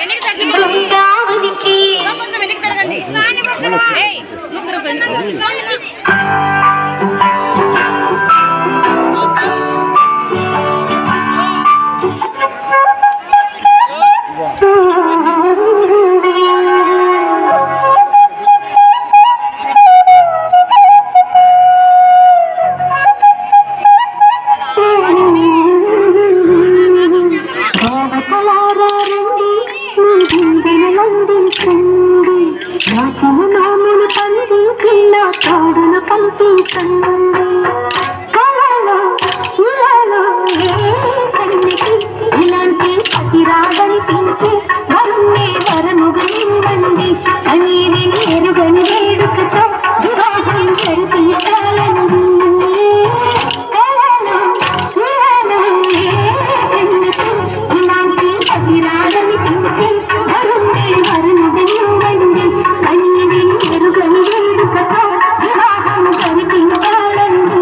బృందావనికి నామములు పండించి నా తోడును పంపించండి ఇలాంటి పతిరాగనిపించే వరుణ్ణే వరముగా నిండండి అని ఎరుగని వేడుకతో వివాహం జరిపించాలండి ఇలాంటి పతిరాగనిపించే వరుణ్ణే వరముగా నిండండి అని ఎరుగని వేడుకతో వివాహం జరిపించాలండి.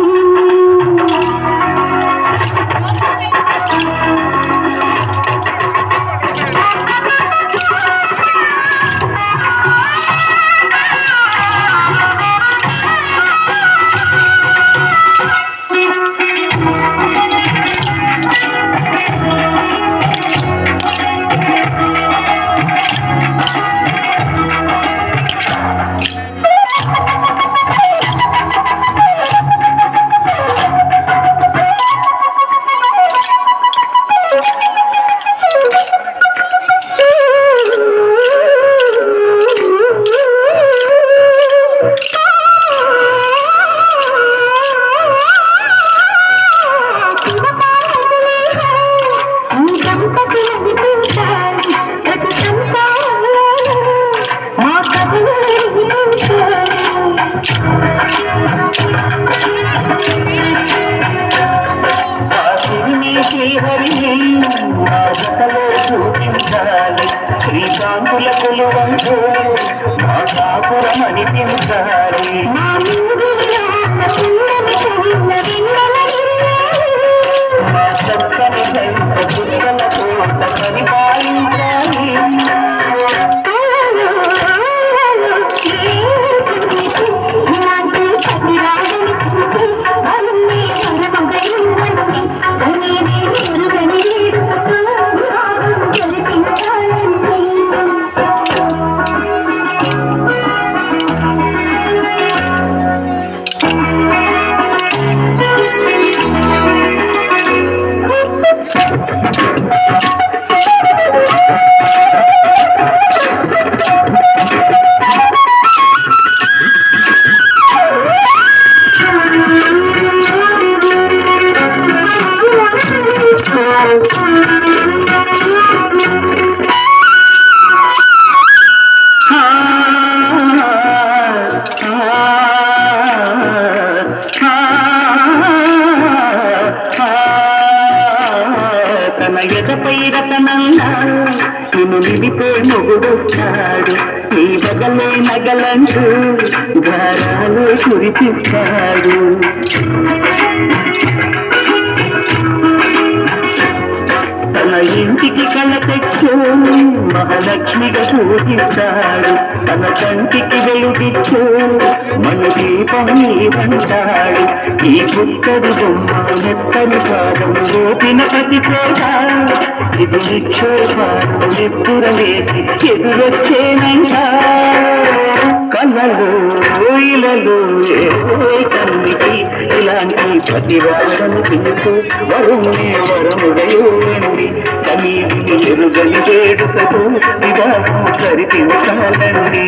శ్రీకాంతుల కొలువంతో మా కాపురం అనిపించాలి మా చక్కని సైత చుక్కల తోట పరిపాలించాలి ఎదపై రతనన్నా నిన్ను నిలిపే మొగుడొచ్చాడు నీ బగలే నగలంటూ ధారాలు కురిపిస్తాడు తన ఇంటికి కళ్ళ తెచ్చు మహాలక్ష్మిగా పూజిస్తాడు తన కంటికి వెలుగిచ్చు మన దీపం నీవంటాడు ఈ పుట్టడి బొమ్మ మెత్తని పాదం గోపిన ప్రతి చోట ఇది నిక్షేపాలు నిప్పురలేసి ఎదురొచ్చేనంట కళ్ళలు ఇలలు కన్నికి ఇలాంటి ప్రతివాదను పిలుపు వరుణ్ణి వరముగయోండి కనీటిని ఎరుగని వేడుకతో వివాహం సరిపించాలండి.